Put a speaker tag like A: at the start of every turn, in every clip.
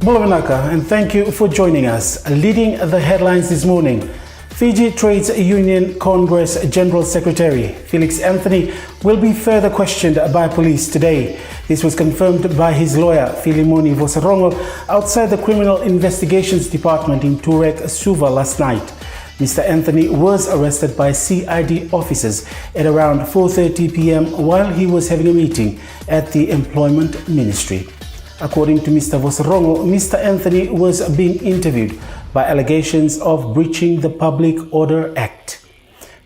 A: Bulawanaka, and thank you for joining us. Leading the headlines this morning, Fiji Trades Union Congress General Secretary Felix Anthony will be further questioned by police today. This was confirmed by his lawyer, Filimoni Vosarongo, outside the Criminal Investigations Department in Turek, Suva last night. Mr. Anthony was arrested by CID officers at around 4:30 p.m. while he was having a meeting at the Employment Ministry. According to Mr. Vosarongo, Mr. Anthony was being interviewed by allegations of breaching the Public Order Act.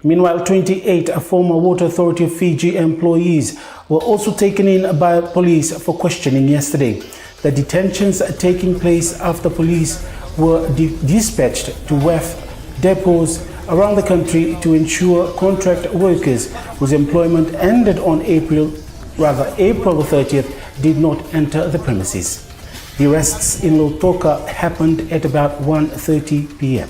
A: Meanwhile, 28 former Water Authority of Fiji employees were also taken in by police for questioning yesterday. The detentions taking place after police were dispatched to WEF depots around the country to ensure contract workers whose employment ended on April the 30th did not enter the premises. The arrests in Lautoka happened at about 1:30 p.m.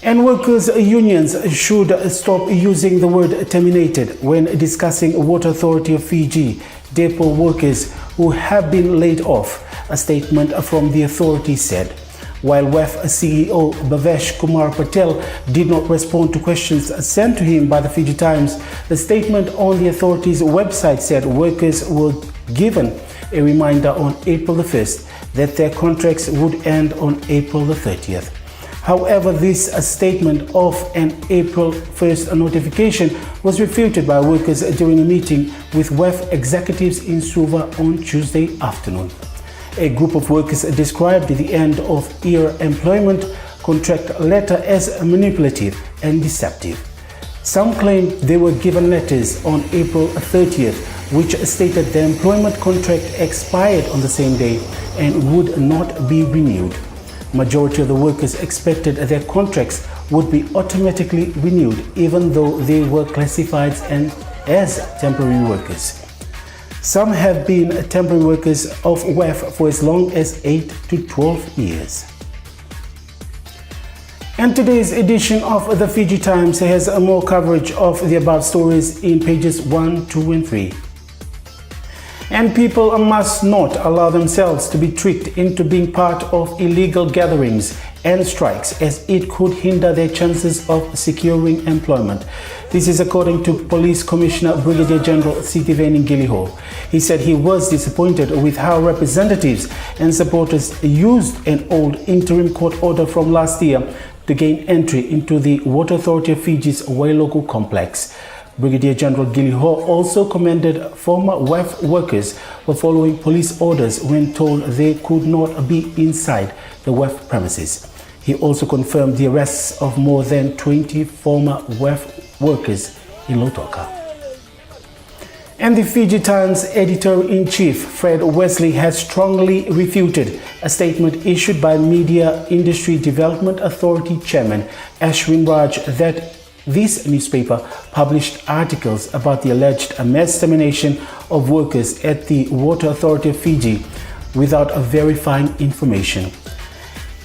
A: And workers' unions should stop using the word terminated when discussing Water Authority of Fiji depot workers who have been laid off, a statement from the authority said. While WEF CEO Bhavesh Kumar Patel did not respond to questions sent to him by the Fiji Times, the statement on the authority's website said workers were given a reminder on April the 1st that their contracts would end on April the 30th. However, this statement of an April 1st notification was refuted by workers during a meeting with WEF executives in Suva on Tuesday afternoon. A group of workers described the end of year employment contract letter as manipulative and deceptive. Some claimed they were given letters on April 30th which stated the employment contract expired on the same day and would not be renewed. Majority of the workers expected their contracts would be automatically renewed even though they were classified as temporary workers. Some have been temporary workers of WEF for as long as 8 to 12 years. And today's edition of the Fiji Times has more coverage of the above stories in pages 1, 2 and 3. And people must not allow themselves to be tricked into being part of illegal gatherings and strikes as it could hinder their chances of securing employment. This is according to Police Commissioner Brigadier General Sitiveni Giliho. He said he was disappointed with how representatives and supporters used an old interim court order from last year to gain entry into the Water Authority of Fiji's Wailoku complex. Brigadier General Giliho also commended former WEF workers for following police orders when told they could not be inside the WEF premises. He also confirmed the arrests of more than 20 former WEF workers in Lautoka. And the Fiji Times editor-in-chief Fred Wesley has strongly refuted a statement issued by Media Industry Development Authority Chairman Ashwin Raj that this newspaper published articles about the alleged mass termination of workers at the Water Authority of Fiji without verifying information.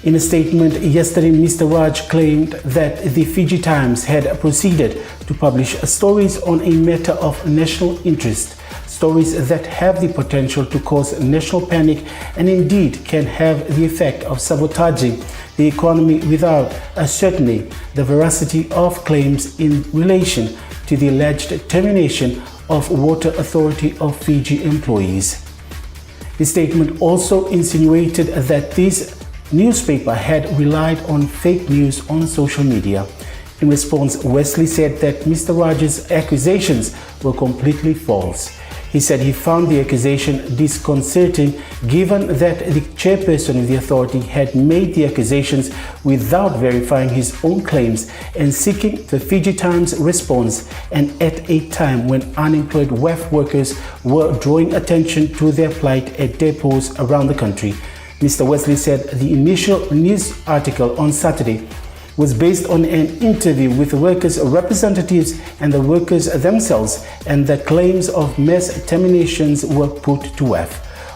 A: In a statement yesterday, Mr. Raj claimed that the Fiji Times had proceeded to publish stories on a matter of national interest, stories that have the potential to cause national panic and indeed can have the effect of sabotaging the economy without ascertaining the veracity of claims in relation to the alleged termination of Water Authority of Fiji employees. The statement also insinuated that this newspaper had relied on fake news on social media. In response, Wesley said that Mr. Raj's accusations were completely false. He said he found the accusation disconcerting given that the chairperson of the authority had made the accusations without verifying his own claims and seeking the Fiji Times response, and at a time when unemployed WEF workers were drawing attention to their plight at depots around the country. Mr. Wesley said the initial news article on Saturday was based on an interview with workers' representatives and the workers themselves, and the claims of mass terminations were put to WEF.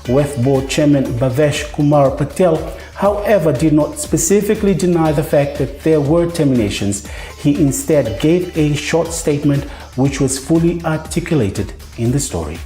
A: WEF Board Chairman Bhavesh Kumar Patel, however, did not specifically deny the fact that there were terminations. He instead gave a short statement which was fully articulated in the story.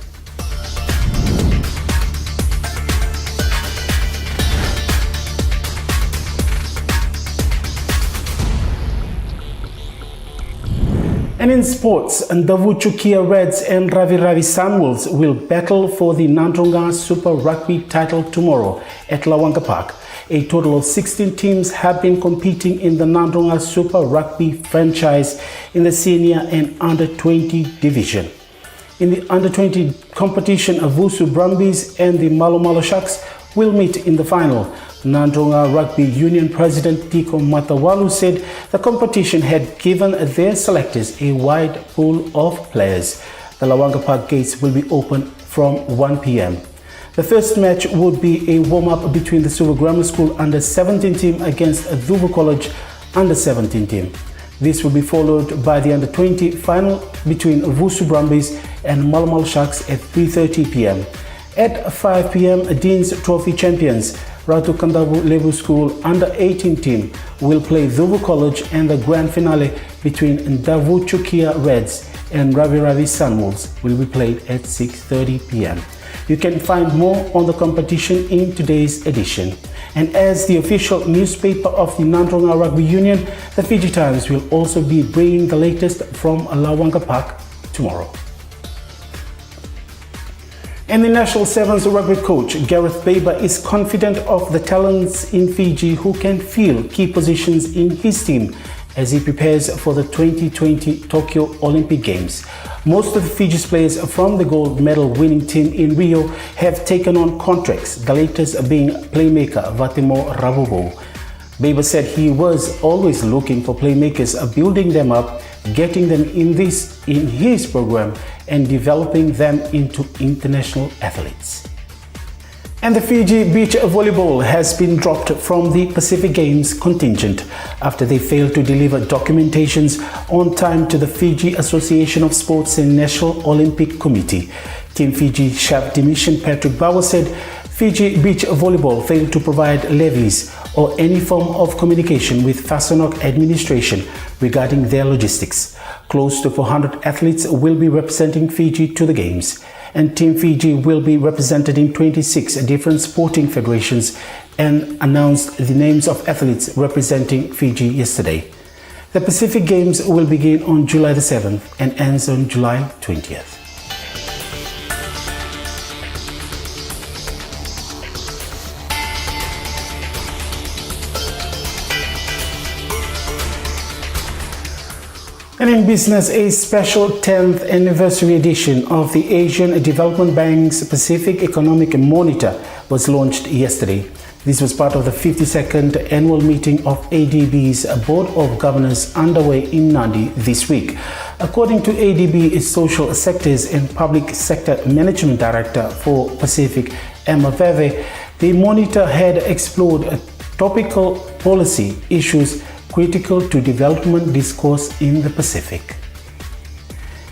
A: And in sports, Ndavu Chukia Reds and Ravi Ravi Sunwolves will battle for the Nandronga Super Rugby title tomorrow at Lawanga Park. A total of 16 teams have been competing in the Nandronga Super Rugby franchise in the senior and under-20 division. In the under-20 competition, Vusu Brumbies and the Malo Malo Sharks will meet in the final. Nandronga Rugby Union President Tiko Matawalu said the competition had given their selectors a wide pool of players. The Lawanga Park gates will be open from 1 p.m. The first match would be a warm-up between the Suva Grammar School under-17 team against Dhuva College under-17 team. This will be followed by the under-20 final between Vusu Brumbies and Malamal Sharks at 3:30 p.m. At 5 p.m, Dean's Trophy champions Ratu Kandavu Levu School under-18 team will play Dhuva College, and the grand finale between Ndavu Chukia Reds and Ravi Ravi Sunwolves will be played at 6:30 p.m. You can find more on the competition in today's edition. And as the official newspaper of the Nandronga Rugby Union, the Fiji Times will also be bringing the latest from Lawanga Park tomorrow. And the National Sevens rugby coach Gareth Baber is confident of the talents in Fiji who can fill key positions in his team as he prepares for the 2020 Tokyo Olympic Games. Most of Fiji's players from the gold medal winning team in Rio have taken on contracts, the latest being playmaker Vatimo Rabobo. Baber said he was always looking for playmakers, building them up, getting them in his program and developing them into international athletes. And the Fiji beach volleyball has been dropped from the Pacific Games contingent after they failed to deliver documentations on time to the Fiji Association of Sports and National Olympic Committee. Team Fiji chef de mission Patrick Bauer said Fiji beach volleyball failed to provide levies or any form of communication with Fasanok administration regarding their logistics. Close to 400 athletes will be representing Fiji to the Games, and Team Fiji will be represented in 26 different sporting federations and announced the names of athletes representing Fiji yesterday. The Pacific Games will begin on July the 7th and ends on July 20th. And in business, a special 10th anniversary edition of the Asian Development Bank's Pacific Economic Monitor was launched yesterday. This was part of the 52nd annual meeting of ADB's Board of Governors underway in Nadi this week. According to ADB's Social Sectors and Public Sector Management Director for Pacific, Emma Veve, the monitor had explored topical policy issues critical to development discourse in the Pacific.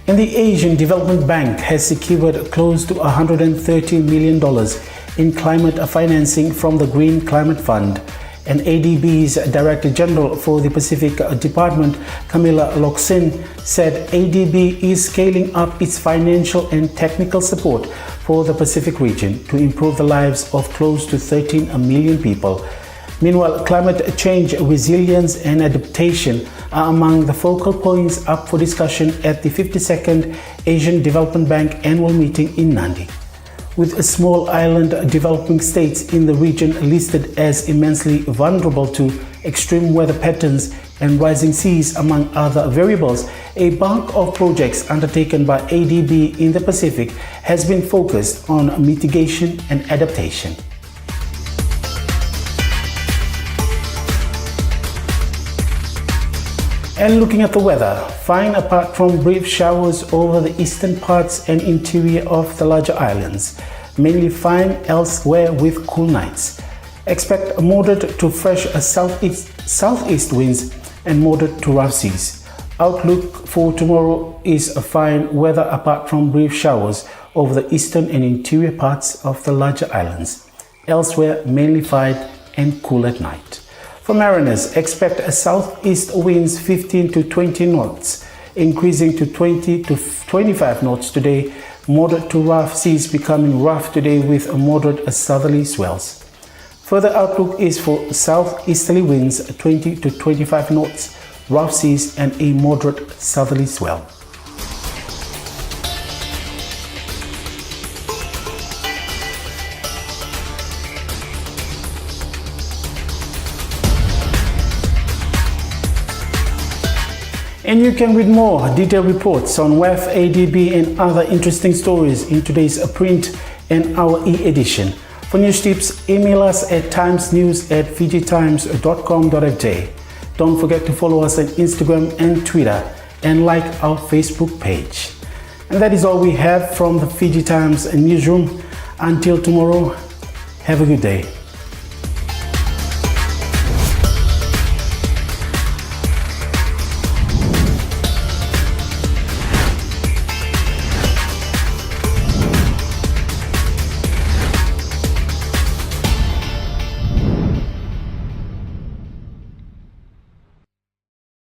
A: And the Asian Development Bank has secured close to $130 million in climate financing from the Green Climate Fund. And ADB's Director General for the Pacific Department, Camilla Loxin, said ADB is scaling up its financial and technical support for the Pacific region to improve the lives of close to 13 million people. Meanwhile, climate change, resilience and adaptation are among the focal points up for discussion at the 52nd Asian Development Bank annual meeting in Nadi. With small island developing states in the region listed as immensely vulnerable to extreme weather patterns and rising seas among other variables, a bulk of projects undertaken by ADB in the Pacific has been focused on mitigation and adaptation. And looking at the weather, fine apart from brief showers over the eastern parts and interior of the larger islands. Mainly fine elsewhere with cool nights. Expect moderate to fresh southeast winds and moderate to rough seas. Outlook for tomorrow is a fine weather apart from brief showers over the eastern and interior parts of the larger islands. Elsewhere, mainly fine and cool at night. For mariners, expect a southeast winds 15 to 20 knots, increasing to 20 to 25 knots today, moderate to rough seas becoming rough today with a moderate southerly swells. Further outlook is for southeasterly winds 20 to 25 knots, rough seas and a moderate southerly swell. And you can read more detailed reports on WEF, ADB and other interesting stories in today's print and our e-edition. For news tips, email us at timesnews@fijitimes.com.fj. Don't forget to follow us on Instagram and Twitter and like our Facebook page. And that is all we have from the Fiji Times newsroom. Until tomorrow, have a good day.